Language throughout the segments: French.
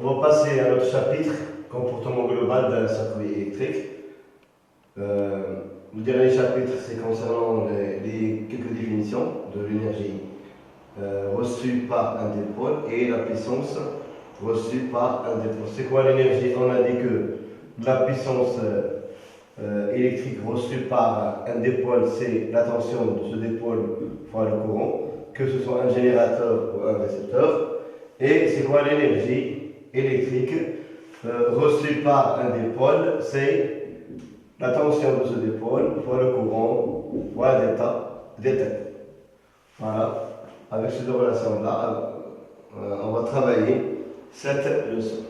On va passer à notre chapitre, comportement global d'un circuit électrique. Le dernier chapitre, c'est concernant quelques définitions de l'énergie reçue par un dipôle et la puissance reçue par un dipôle. C'est quoi l'énergie? On a dit que la puissance électrique reçue par un dipôle, c'est la tension de ce dipôle fois le courant, que ce soit un générateur ou un récepteur. Et c'est quoi l'énergie électrique reçue par un dipôle? C'est la tension de ce dipôle fois le courant fois delta. Voilà. Avec ces deux relations-là, on va travailler cette leçon.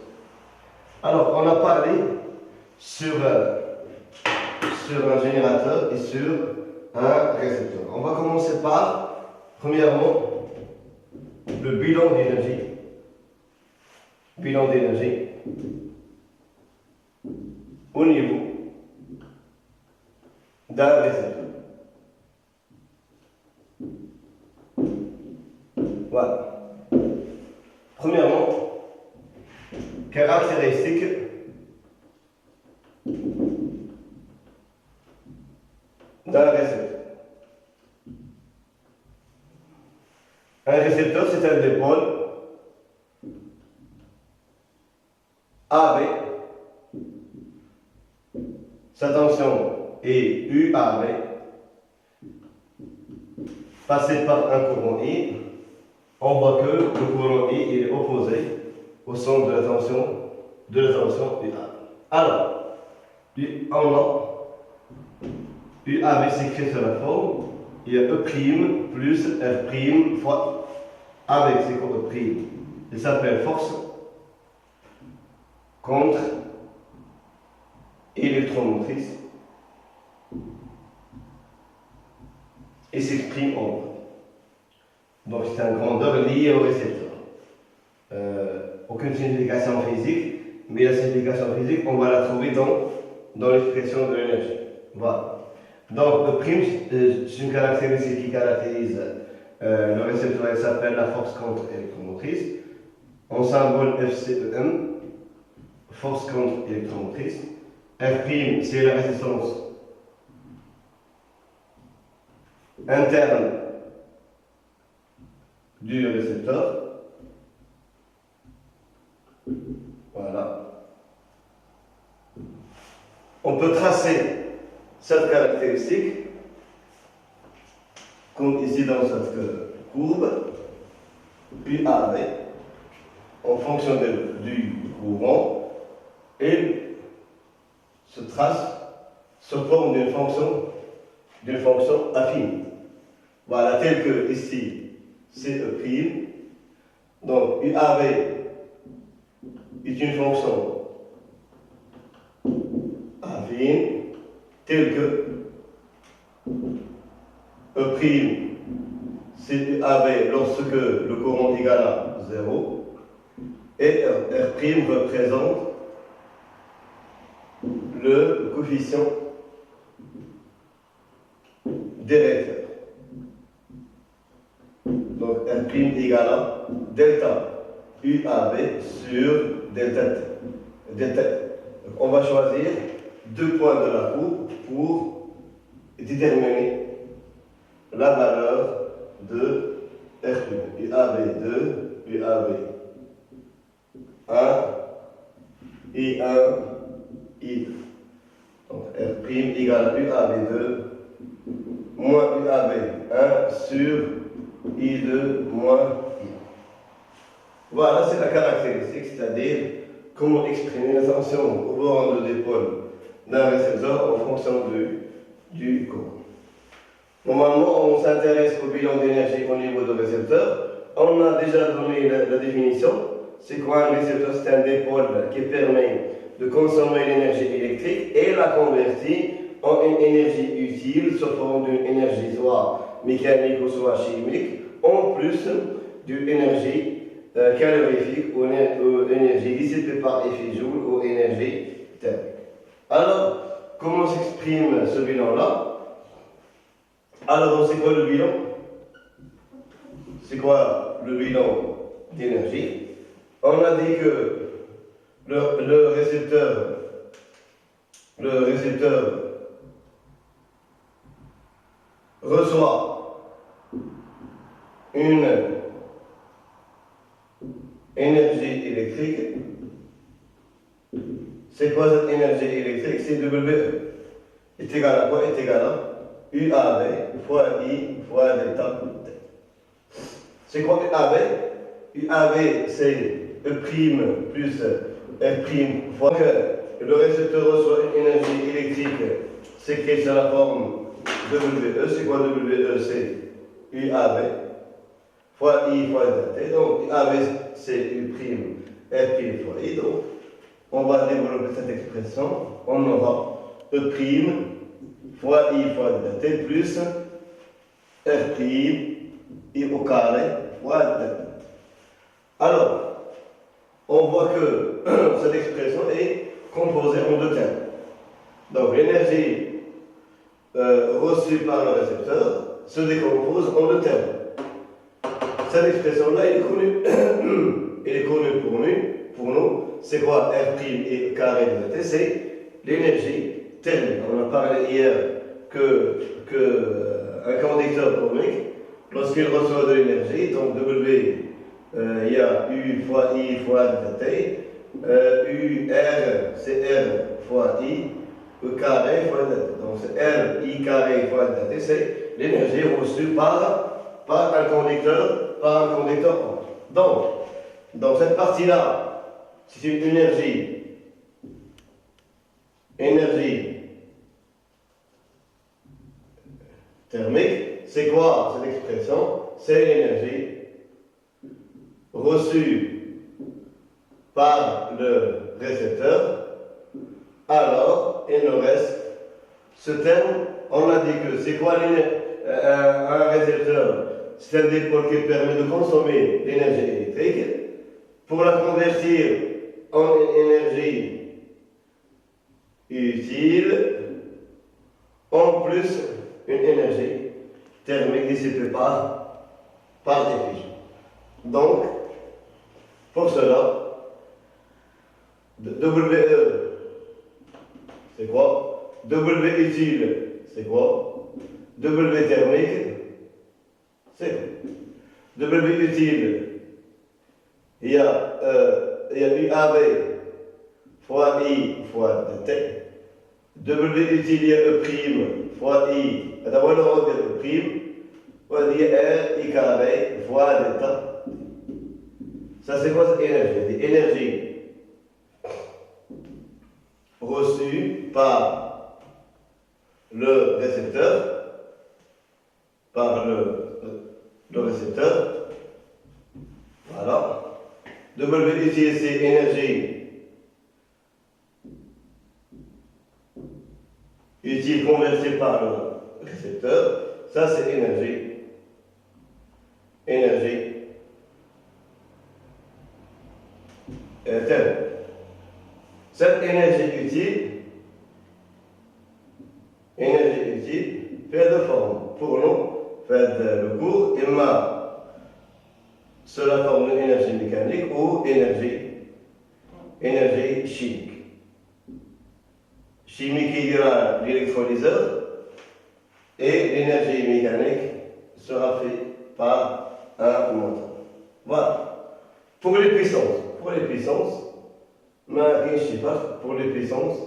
Alors, on a parlé sur un générateur et sur un récepteur. On va commencer par, premièrement, le bilan d'énergie. Bilan d'énergie au niveau d'un récepteur. Voilà. Premièrement, caractéristique d'un récepteur. Un récepteur, c'est un dipôle AB. Sa tension est UAB, passé par un courant I. On voit que le courant I est opposé au centre de la tension UAB. Alors, on a UAB s'écrit sur la forme, il y a E' plus R' fois I. Avec c'est quoi E'? Il s'appelle force contre électromotrice et s'exprime en volt. Donc c'est une grandeur liée au récepteur. Aucune signification physique, mais la signification physique, on va la trouver dans l'expression de l'énergie. Voilà. Donc E', c'est une caractéristique qui caractérise le récepteur, elle s'appelle la force contre électromotrice. En symbole FCEM, force contre électromotrice. R', c'est la résistance interne du récepteur. Voilà. On peut tracer cette caractéristique comme ici dans cette courbe UAV en fonction du courant et se trace sous forme d'une fonction affine. Voilà, tel que ici, c'est E'. Donc, UAV est une fonction affine, telle que E', c'est UAV lorsque le courant est égal à 0, et R' représente le coefficient d'électeur. Donc R' égale à delta UAB sur delta T. Donc, on va choisir deux points de la courbe pour déterminer la valeur de R'. UAB2, UAB1 et 1 I2. Donc R' égale à UAB2 moins UAB1 sur I2 moins I. Voilà, c'est la caractéristique, c'est-à-dire comment exprimer la tension au bord de dipôle d'un récepteur en fonction du courant. Normalement, on s'intéresse au bilan d'énergie au niveau du récepteur. On a déjà donné la définition. C'est quoi un récepteur? C'est un dipôle qui permet de consommer l'énergie électrique et la convertir en une énergie utile sous forme d'une énergie soit mécanique ou soit chimique, en plus d'une énergie calorifique ou énergie dissipée par effet Joule ou énergie thermique. Alors, comment s'exprime ce bilan-là? Alors, c'est quoi le bilan? C'est quoi le bilan d'énergie? On a dit que le récepteur reçoit une énergie électrique. C'est quoi cette énergie électrique? C'est WE. Est égal à quoi? Est égal à UAV fois I fois delta T. C'est quoi UAV? UAV, c'est E' plus R' fois que le récepteur reçoit une énergie électrique, c'est écrit sur la forme WE. C'est quoi WE? C'est UAV fois I fois delta T. Donc UAV, c'est U', R' fois I. Donc on va développer cette expression. On aura E' fois I fois delta T plus R' I au carré fois delta T. Alors, on voit que cette expression est composée en deux termes. Donc l'énergie reçue par le récepteur se décompose en deux termes. Cette expression-là, elle est connue. Elle est connue pour nous. C'est quoi R' et carré de T? C'est l'énergie thermique. On a parlé hier qu'un conducteur thermique, lorsqu'il reçoit de l'énergie, donc W, il y a U fois I fois delta T, U, R, c'est R fois I, E carré fois delta T. Donc c'est R, I carré fois delta T, c'est l'énergie reçue par un conducteur, Donc, dans cette partie-là, c'est une énergie thermique. C'est quoi cette expression? C'est l'énergie reçue par le récepteur. Alors, il nous reste ce terme. On a dit que c'est quoi un récepteur? C'est un dipôle qui permet de consommer l'énergie électrique pour la convertir en énergie utile, en plus une énergie thermique dissipée par diffusion. Donc, pour cela, WE, c'est quoi? W utile, c'est quoi? W thermique, c'est quoi? W utile, il y a UAV fois I fois T. W utile, il y a E' fois I. D'abord, on va dire E', on va dire R, I carré fois delta. Ça, c'est quoi cette énergie? Énergie reçue par le récepteur, Voilà. W utile, c'est énergie utile convertie par le récepteur. Ça, c'est énergie thermique. Cette énergie utile fait deux formes. Pour nous, fait le cours, il m'a sous la forme d'énergie mécanique ou énergie chimique. Chimique, il y aura l'électrolyseur et l'énergie mécanique sera faite par un moteur. Voilà. Pour les puissances, mais je ne sais pas, pour les puissances,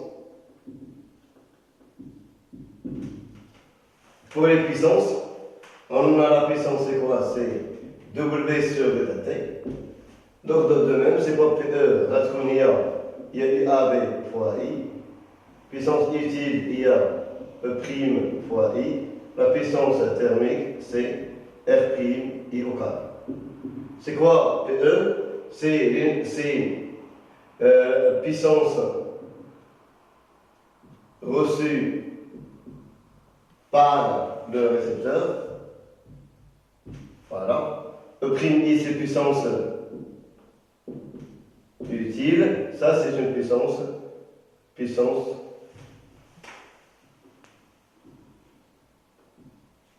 on a la puissance, c'est quoi? C'est W sur delta T. Donc de même, c'est quoi PE? Parce qu'il y a UAV fois I. Puissance utile, il y a E' fois I. La puissance thermique, c'est R' I au carré. C'est quoi PE? C'est puissance reçue par le récepteur. Voilà. E', c'est puissance utile. Ça, c'est une puissance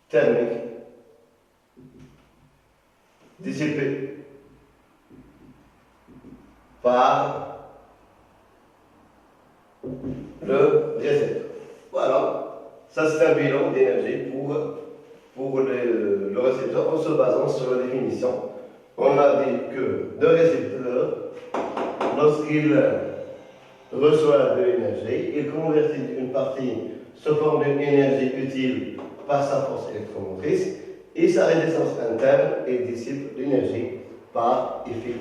thermique dissipée par le récepteur. Voilà, ça c'est un bilan d'énergie pour le récepteur en se basant sur la définition. On a dit que le récepteur, lorsqu'il reçoit de l'énergie, il convertit une partie sous forme d'une énergie utile par sa force électromotrice et sa résistance interne et dissipe l'énergie par effet.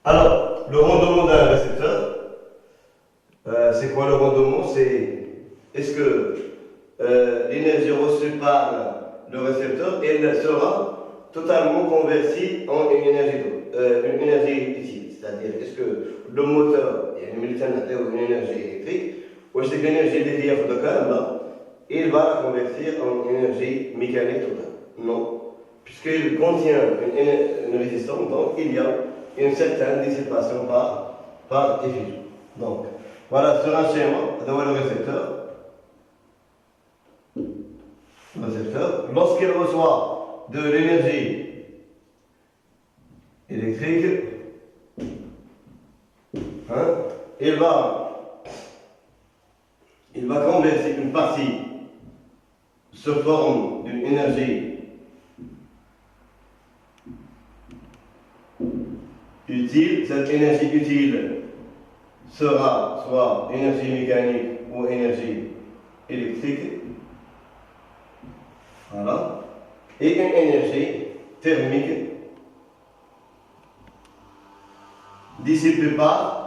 Alors, le rendement d'un récepteur, c'est quoi le rendement? Est-ce que l'énergie reçue par le récepteur, elle sera totalement convertie en une énergie utile? C'est-à-dire, est-ce que le moteur, il y a une énergie électrique, ou est-ce que l'énergie derrière de câble, il va la convertir en énergie mécanique totale? Non, puisqu'il contient une résistance, donc il y a une certaine dissipation par effusion. Donc, voilà, sur un schéma, le récepteur, lorsqu'il reçoit de l'énergie électrique, il va convertir une partie sous forme d'une énergie utile. Cette énergie utile sera soit énergie mécanique ou énergie électrique. Voilà. Et une énergie thermique dissipée par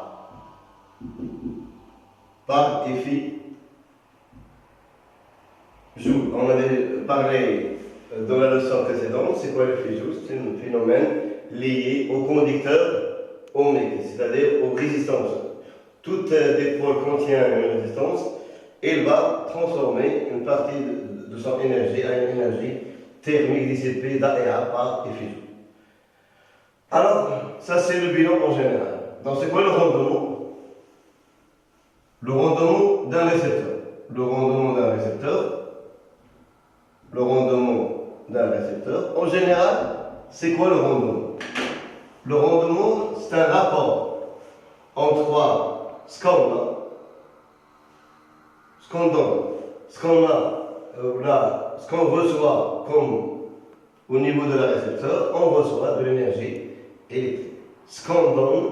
effet Joule. On avait parlé dans la leçon précédente, c'est quoi l'effet Joule? C'est un phénomène lié au conducteur ohmique, c'est-à-dire aux résistances. Toute dipôle contient une résistance, il va transformer une partie de son énergie à une énergie thermique dissipée d'AEA par effet Joule. Alors, ça c'est le bilan en général. Donc c'est quoi le rendement? Le rendement d'un récepteur. Le rendement d'un récepteur, en général, c'est quoi le rendement? Le rendement, c'est un rapport entre ce qu'on donne, ce qu'on reçoit comme au niveau de la récepteur, on reçoit de l'énergie électrique. Ce qu'on donne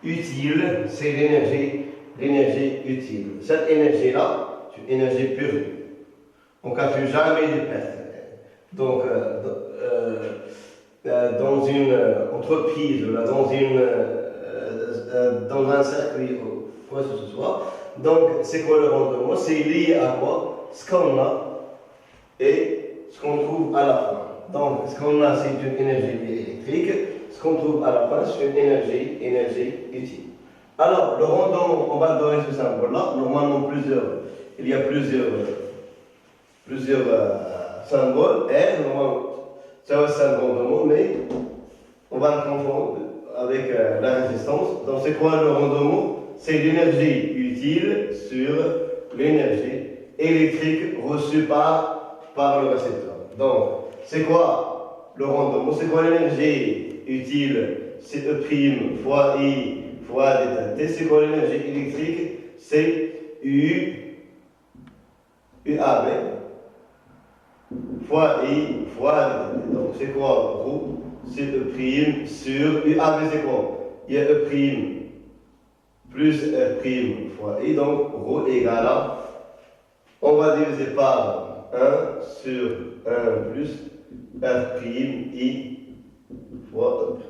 utile, c'est l'énergie utile. Cette énergie-là, c'est une énergie pure. On ne calcule jamais des pertes. Donc, dans une entreprise, dans un circuit, quoi que ce soit, donc c'est quoi le rendement? C'est lié à quoi? Ce qu'on a et ce qu'on trouve à la fin. Donc, ce qu'on a, c'est une énergie électrique. Ce qu'on trouve à la fin, c'est une énergie utile. Alors, le rendement, on va donner ce symbole-là. Normalement, il y a plusieurs symboles. R, normalement, c'est un rendement, mais on va le confondre avec la résistance. Donc, c'est quoi le rendement? C'est l'énergie utile sur l'énergie électrique reçue par le récepteur. Donc, c'est quoi le rendement? C'est quoi l'énergie utile? C'est E' fois I fois ΔT. C'est quoi l'énergie électrique? C'est UAB fois I fois ΔT. Donc, c'est quoi ρ? C'est E' sur UAB, c'est quoi? Il y a E' plus R' fois I, donc ρ égale à, on va diviser par 1 sur 1 plus R' I fois E'.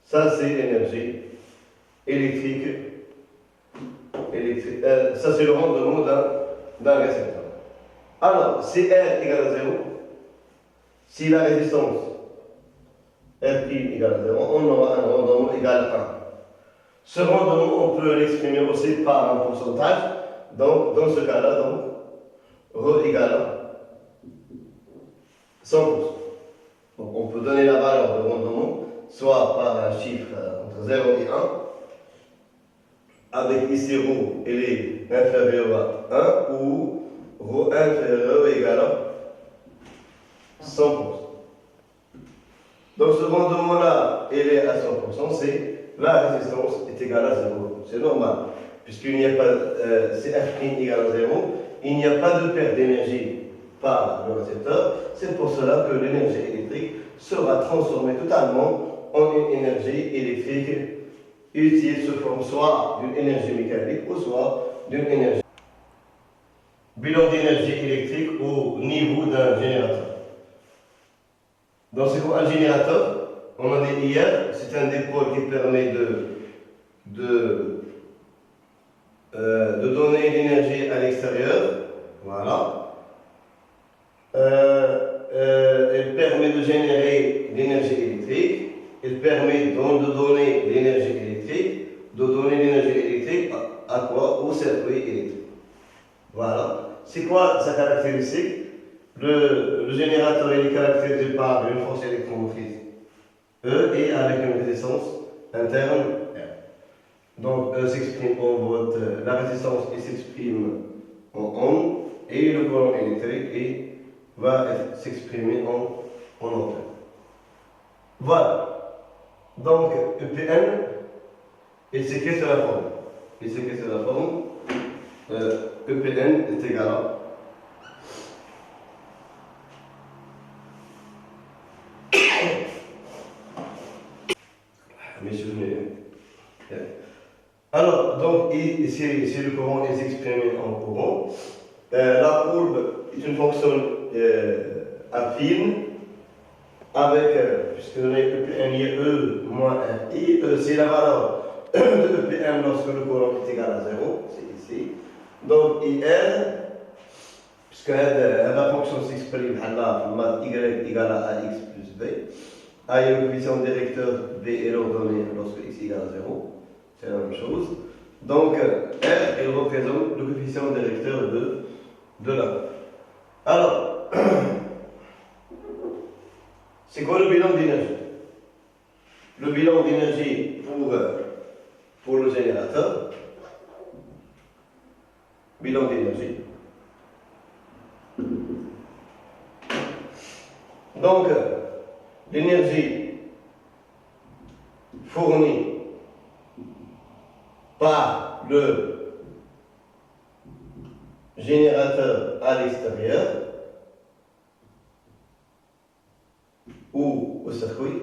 Ça, c'est l'énergie électrique. Ça, c'est le rendement d'un récepteur. Alors, si R égale à 0, si la résistance R' égale à 0, on aura un rendement égal à 1. Ce rendement, on peut l'exprimer aussi par un pourcentage. Donc, dans ce cas-là, ρ égale à 100%. Donc, on peut donner la valeur de rendement soit par un chiffre entre 0 et 1, avec ici ρ, elle est inférieure à 1, ou ρ inférieur ou égal à 100%. Donc, ce rendement-là, elle est à 100%, c'est la résistance est égale à 0. C'est normal, puisqu'il n'y a pas, c'est F' égale à 0, il n'y a pas de perte d'énergie par le récepteur. C'est pour cela que l'énergie électrique sera transformée totalement en une énergie électrique utile sous forme soit d'une énergie mécanique ou soit d'une énergie. Bilan d'énergie électrique au niveau d'un générateur. Donc c'est quoi un générateur? On en a dit hier, c'est un dépôt qui permet de donner l'énergie à l'extérieur. Voilà. Elle permet de générer l'énergie électrique. Elle permet donc de donner l'énergie électrique. De donner l'énergie électrique à quoi? Au circuit électrique. Voilà. C'est quoi sa caractéristique? Le générateur est caractérisé par une force électromotrice E et avec une résistance interne R. Donc E s'exprime en volt, la résistance s'exprime en ohm et le courant électrique va s'exprimer en ampère. Voilà. Donc EPN, et c'est qu'est-ce que la forme? Et c'est qu'est-ce que la forme? EPN est égal à mes souvenirs. Alors, donc, ici, le courant est exprimé en courant. La courbe est une fonction affine avec, puisque on a EPN, il y a E moins RI. C'est la valeur de EPN lorsque le courant est égal à 0. C'est ici. Donc, IR, puisque la fonction s'exprime à Y égale à AX plus B. A est le coefficient directeur, B est l'ordonnée lorsque x égale à 0. C'est la même chose. Donc, R, il représente le coefficient directeur de la courbe. Alors, c'est quoi le bilan d'énergie? Le bilan d'énergie pour le générateur. Bilan d'énergie. Donc, l'énergie fournie par le générateur à l'extérieur ou au circuit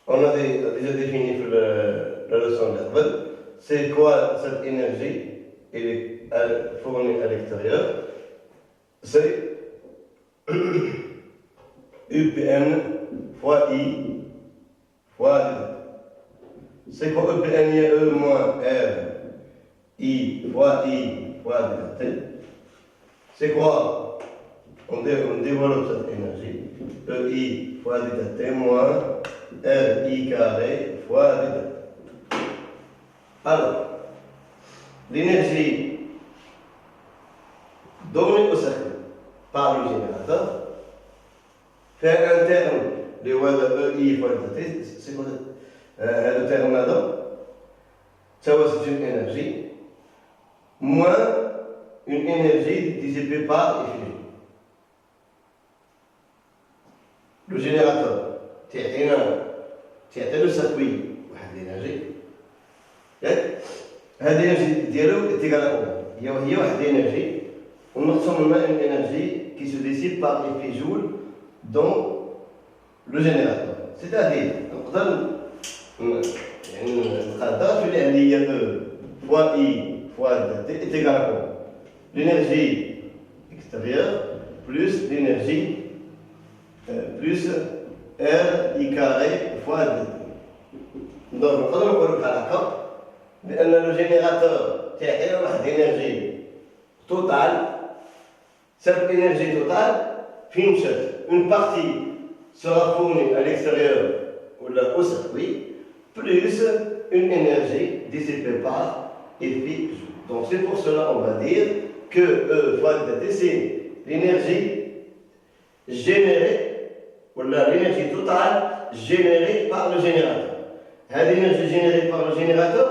on a déjà défini la leçon de Herbert. C'est quoi cette énergie? Elle est fournie à l'extérieur. C'est UPN fois I fois delta. C'est quoi UPN? Il y a E moins R I fois delta. C'est quoi? On développe cette énergie. EI fois delta moins RI carré fois delta. Alors, l'énergie donnée au circuit par le générateur fait un terme de EI fois delta. C'est quoi le terme là-dedans? Ça c'est une énergie moins une énergie dissipée par effusion. Le générateur تعطينا le circuit واحد l'énergie. هذه l'énergie ديالو est égale à هي واحد l'énergie ونقسم منها une énergie qui se dissipe par effet Joule dans le générateur. C'est-à-dire نقدر يعني نقدر تولي عندي هي E fois I fois T est égal à l'énergie extérieure plus l'énergie plus R I carré fois D. Donc, نقدر نقولوا بحال هكا بأن le générateur تعطينا واحد l'énergie totale. Cette énergie totale فين مشات؟ Une partie sera fournie à l'extérieur ou au circuit plus une énergie dissipée par effet Joule. Donc, c'est pour cela qu'on va dire que E fois delta T, c'est l'énergie générée, ou l'énergie totale générée par le générateur. L'énergie générée par le générateur,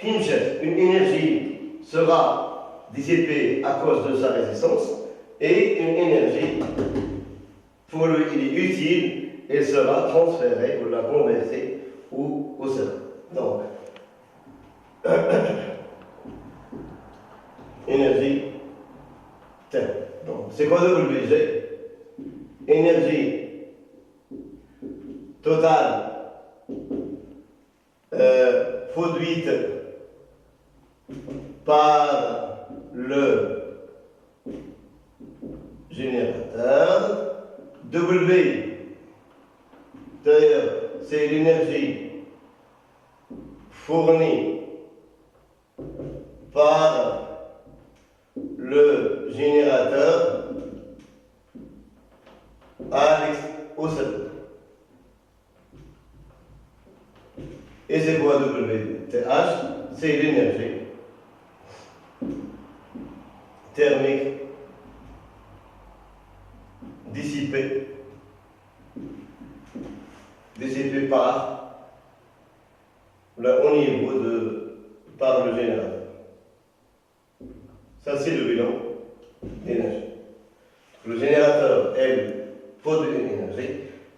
une énergie sera dissipée à cause de sa résistance et une énergie pour lui il est utile et sera transféré ou la conversé ou au cerveau. Donc, énergie thermique. Donc, c'est quoi WG? Énergie totale produite par le générateur. W, d'ailleurs, c'est l'énergie fournie par le générateur au cerveau. Et c'est quoi WTH? C'est l'énergie thermique dissipée par au niveau par le générateur. Ça, c'est le bilan d'énergie. Le générateur, elle, produit une énergie.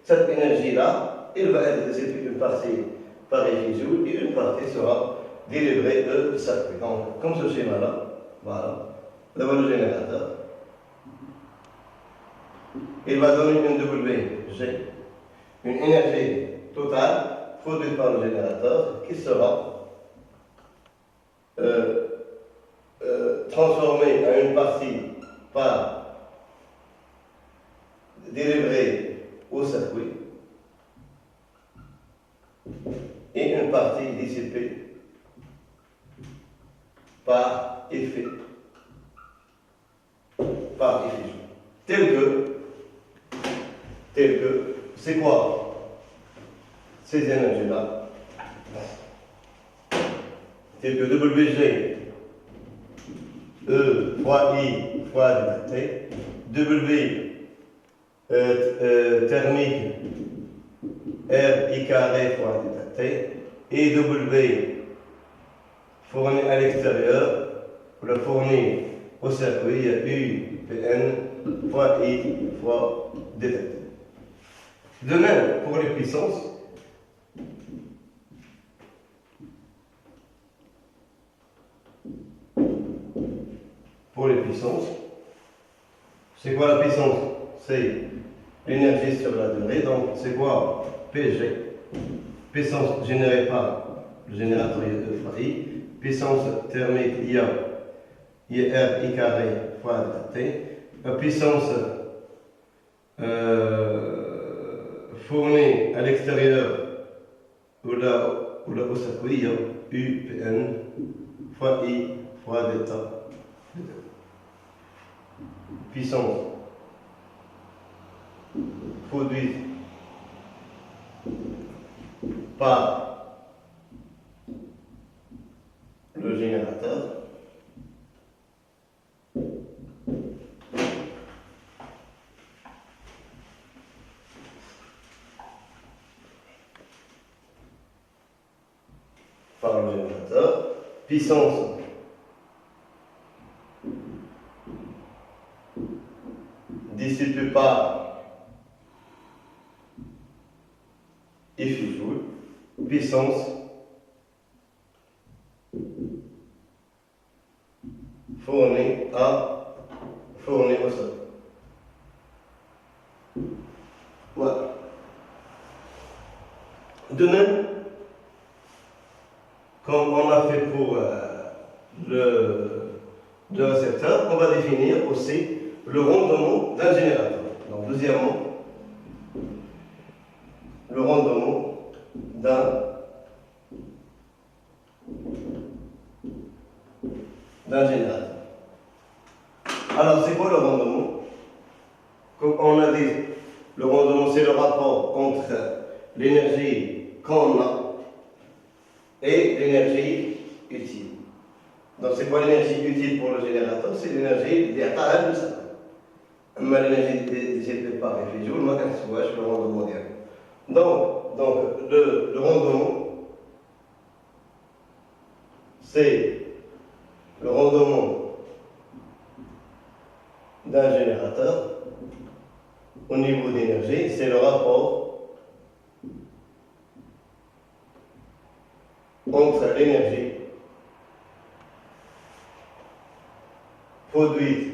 Cette énergie-là, elle va être dissipée une partie par effusion et une partie sera délivrée de circuit. Donc, comme ce schéma-là, voilà, d'abord le générateur, il va donner une WG, une énergie totale produite par le générateur qui sera transformée en une partie par délivrée au circuit et une partie dissipée par effet, par effusion. Tel que, c'est quoi ces énergies-là? Tel que WG, E fois I fois delta T, W thermique, R I carré fois delta T, et W fourni à l'extérieur, pour le fournir au circuit, U Pn fois I fois delta T. De même, pour les puissances, c'est quoi la puissance? C'est l'énergie sur la durée, donc c'est quoi PG? Puissance générée par le générateur E fois I, puissance thermique IA, IR I carré fois delta T, la puissance fournie à l'extérieur ou au circuit, UPN fois I fois delta. Puissance produite par le générateur puissance dissipée par effusion, puissance fournie au sol. Voilà. De même, comme on a fait pour le récepteur, on va définir aussi le rendement d'un générateur. Donc, deuxièmement, le rendement d'un générateur. Alors, c'est quoi le rendement? Comme on a dit, le rendement, c'est le rapport entre l'énergie qu'on a et l'énergie utile. Donc, c'est quoi l'énergie utile pour le générateur? C'est l'énergie d'A de ça. Mais l'énergie dissipée par effusion, je le rendement direct. Donc le rendement, c'est le rendement d'un générateur au niveau d'énergie, c'est le rapport entre l'énergie produite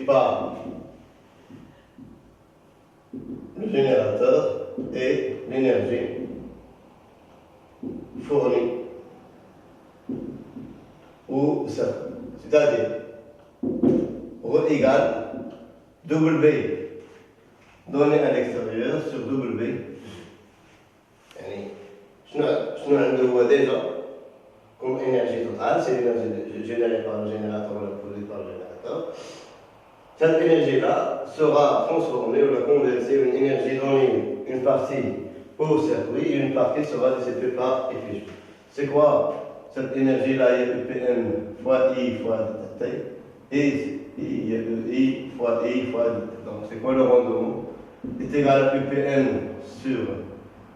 par le générateur et l'énergie fournie au circuit. C'est-à-dire ρ égale W donné à l'extérieur sur W. Je nous vois déjà comme énergie totale, c'est l'énergie générée par le générateur ou produite par le générateur. Cette énergie-là sera transformée ou convertie en une énergie donnée, une partie au circuit et une partie sera dissipée par effusion. C'est quoi cette énergie-là? Il y a EPM fois I fois T, et il y a I fois I fois D. Donc c'est quoi le rendement? Est égal à EPM sur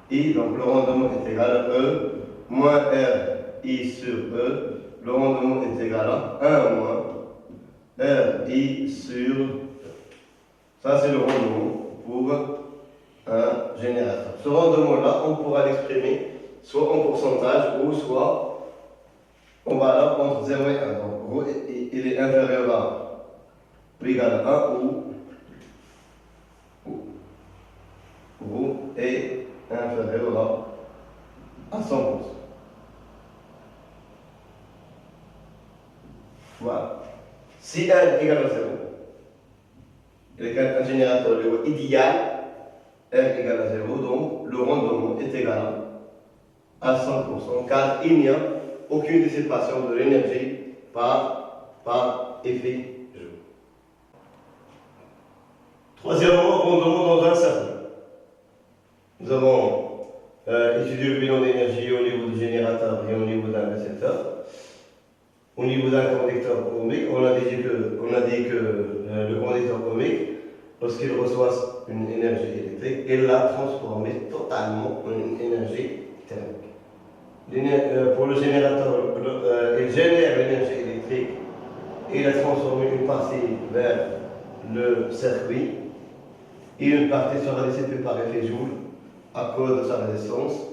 I, donc le rendement est égal à E moins R I sur E. Le rendement est égal à 1 moins R I sur E. Ça c'est le rendement pour un générateur. Ce rendement-là, on pourra l'exprimer soit en pourcentage ou soit en valeur entre 0 et 1. Donc ρ il est inférieur à ou égal à 1 ou ρ est inférieur à 100%. Voilà. Si R égale à 0, il est un générateur idéal, R égale à 0, donc le rendement est égal à 100%, car il n'y a aucune dissipation de l'énergie par effet joule. Troisièmement, rendement dans un cercle. Nous avons étudié le bilan d'énergie au niveau du générateur et au niveau d'un récepteur. Au niveau d'un conducteur ohmique, on a dit que le conducteur ohmique, lorsqu'il reçoit une énergie électrique, il l'a transformée totalement en une énergie thermique. Pour le générateur, il génère l'énergie électrique et il a transformé une partie vers le circuit et une partie sera dissipée par effet Joule à cause de sa résistance.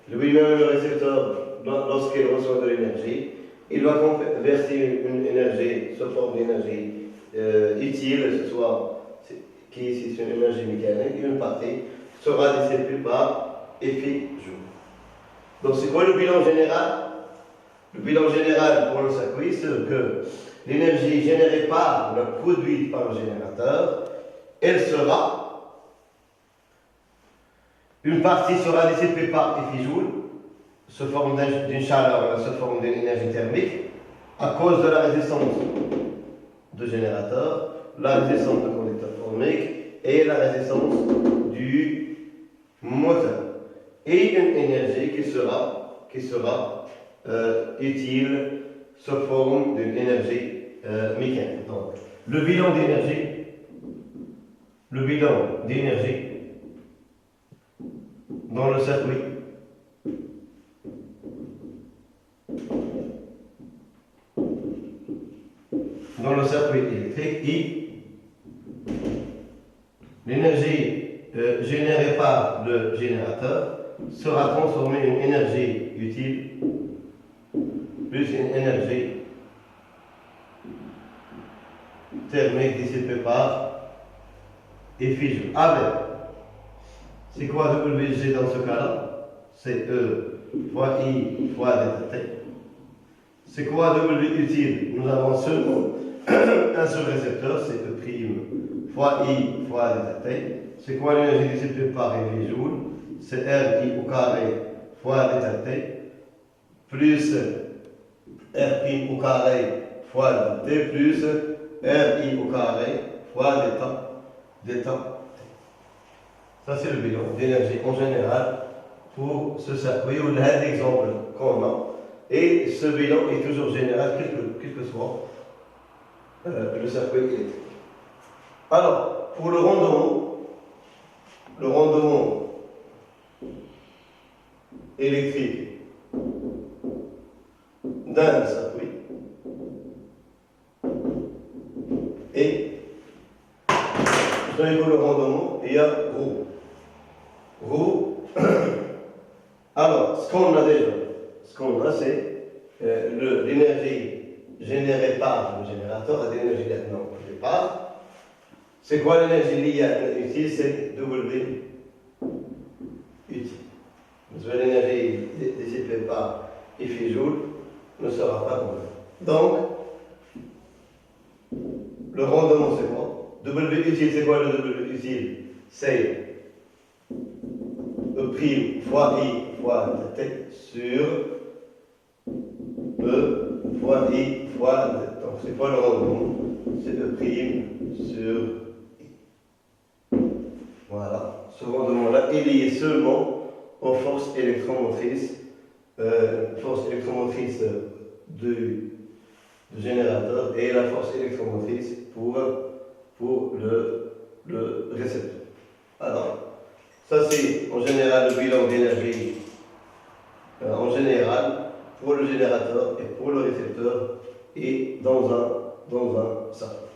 Lui-même, le récepteur, lorsqu'il reçoit de l'énergie, il va verser une énergie sous forme d'énergie utile, ce soit qui est ici une énergie mécanique, et une partie sera dissipée par effet Joule. Donc c'est quoi le bilan général? Le bilan général pour le circuit, c'est que l'énergie générée par, ou produite par le générateur, elle sera, une partie sera dissipée par effet Joule, sous forme d'une chaleur, sous forme d'une énergie thermique, à cause de la résistance du générateur, la résistance du conducteur ohmique et la résistance du moteur. Et une énergie qui sera utile sous forme d'une énergie mécanique. Donc, le bilan d'énergie dans le circuit électrique, I, l'énergie générée par le générateur sera transformée en énergie utile plus une énergie thermique dissipée par effet Joule. Avec, c'est quoi WG dans ce cas-là? C'est E fois I fois delta T. C'est quoi W utile? Nous avons seulement un seul récepteur, c'est E' fois I fois delta T. C'est quoi l'énergie dissipée par effet Joule? C'est RI au carré fois delta T plus R' au carré fois delta T plus RI au carré fois delta T. Ça c'est le bilan d'énergie en général pour ce circuit ou l'exemple qu'on a. Et ce bilan est toujours général, quel que soit le circuit électrique. Alors, pour le rendement électrique d'un circuit, Et vous avez pour le rendement, il y a ρ. Alors, ce qu'on a déjà, c'est l'énergie générée par le générateur à l'énergie maintenant au départ. C'est quoi l'énergie liée utile? C'est W utile. Parce que l'énergie dissipée par effet joule ne sera pas convaincue. Donc, le rendement c'est quoi? W utile, c'est quoi le W utile? C'est E' fois I fois T sur E fois I fois D. Donc c'est quoi le rendement? C'est E' sur I. Voilà. Ce rendement-là est lié seulement aux forces électromotrices, du générateur et la force électromotrice pour le récepteur. Alors, ça c'est en général le bilan d'énergie en général pour le générateur et pour le récepteur et dans un cercle.